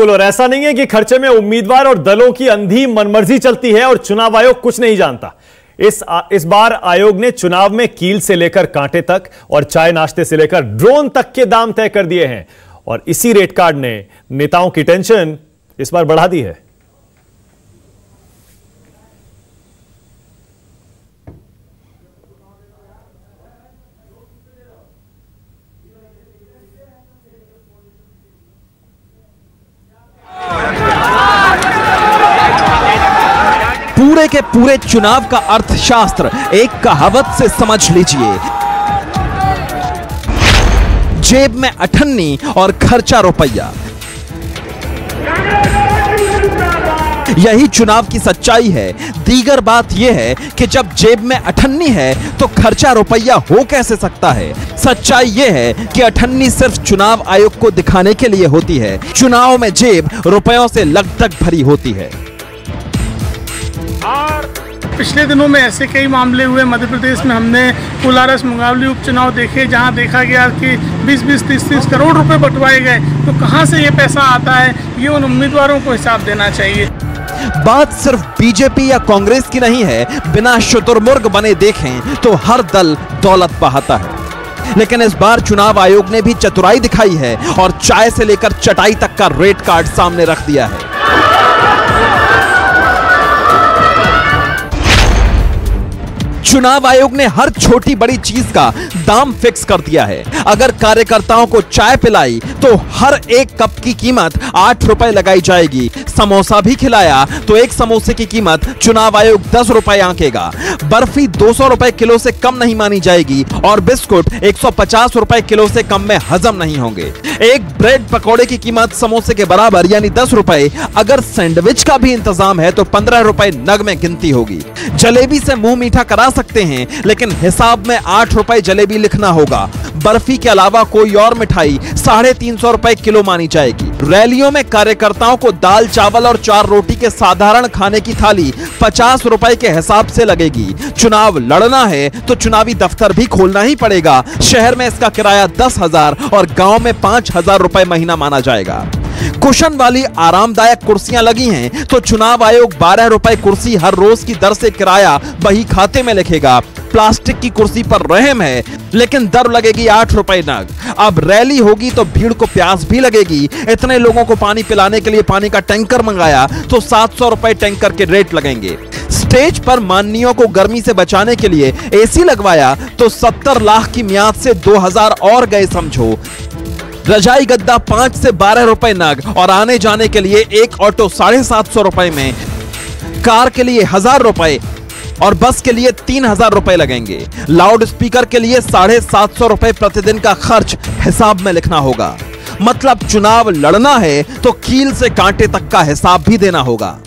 और ऐसा नहीं है कि खर्चे में उम्मीदवार और दलों की अंधी मनमर्जी चलती है और चुनाव आयोग कुछ नहीं जानता। इस बार आयोग ने चुनाव में कील से लेकर कांटे तक और चाय नाश्ते से लेकर ड्रोन तक के दाम तय कर दिए हैं और इसी रेट कार्ड ने नेताओं की टेंशन इस बार बढ़ा दी है। पूरे के पूरे चुनाव का अर्थशास्त्र एक कहावत से समझ लीजिए, जेब में अठन्नी और खर्चा रुपया। यही चुनाव की सच्चाई है। दीगर बात यह है कि जब जेब में अठन्नी है तो खर्चा रुपया हो कैसे सकता है। सच्चाई यह है कि अठन्नी सिर्फ चुनाव आयोग को दिखाने के लिए होती है। चुनाव में जेब रुपयों से लगभग भरी होती है। और पिछले दिनों में ऐसे कई मामले हुए मध्य प्रदेश में। हमने कुलारस मुंगावली उपचुनाव देखे जहां देखा गया कि 20-20, 30-30 करोड़ रुपए बंटवाए गए। तो कहां से ये पैसा आता है, ये उन उम्मीदवारों को हिसाब देना चाहिए। बात सिर्फ बीजेपी या कांग्रेस की नहीं है। बिना शुतुरमुर्ग बने देखें तो हर दल दौलत बहाता है, लेकिन इस बार चुनाव आयोग ने भी चतुराई दिखाई है और चाय से लेकर चटाई तक का रेट कार्ड सामने रख दिया है। चुनाव आयोग ने हर छोटी बड़ी चीज का दाम फिक्स कर दिया है। अगर कार्यकर्ताओं को चाय पिलाई तो हर एक कप की कीमत 8 रुपए लगाई जाएगी। समोसा भी खिलाया तो एक समोसे की कीमत चुनाव आयोग 10 रुपए आंकेगा। बर्फी 200 रुपए किलो से कम नहीं मानी जाएगी और बिस्कुट 150 रुपए किलो से कम में हजम नहीं होंगे। एक ब्रेड पकौड़े की कीमत समोसे के बराबर यानी 10 रुपए। अगर सैंडविच का भी इंतजाम है तो 15 रुपए नग में गिनती होगी। जलेबी से मुंह मीठा करा सकते हैं, लेकिन हिसाब में 8 रुपए जलेबी लिखना होगा। बर्फी के अलावा कोई और मिठाई 350 रुपए किलो मानी जाएगी। रैलियों में कार्यकर्ताओं को दाल चावल और 4 रोटी के साधारण खाने की थाली 50 रुपए के हिसाब से लगेगी। चुनाव लड़ना है तो चुनावी दफ्तर भी खोलना ही पड़ेगा। शहर में इसका किराया 10,000 और गांव में 5,000 रुपए महीना माना जाएगा। कुशन वाली आरामदायक कुर्सियां लगी हैं तो चुनाव आयोग 12 रुपए कुर्सी हर रोज की दर से किराया बही खाते में लिखेगा। प्लास्टिक की कुर्सी पर रहम है, लेकिन दर लगेगी 8 रुपए नग। अब रैली होगी तो भीड़ को प्यास भी लगेगी। इतने लोगों को पानी पिलाने के लिए पानी का टैंकर मंगाया तो 700 रुपए टैंकर के रेट लगेंगे। स्टेज पर माननीयों को गर्मी से बचाने के लिए एसी लगवाया तो 70 लाख की म्याद से 2000 और गए समझो। रजाई गद्दा 5 से 12 रुपए नग और आने जाने के लिए एक ऑटो 750 रुपए में, कार के लिए 1000 रुपए और बस के लिए 3000 रुपए लगेंगे। लाउड स्पीकर के लिए 750 रुपए प्रतिदिन का खर्च हिसाब में लिखना होगा। मतलब चुनाव लड़ना है तो कील से कांटे तक का हिसाब भी देना होगा।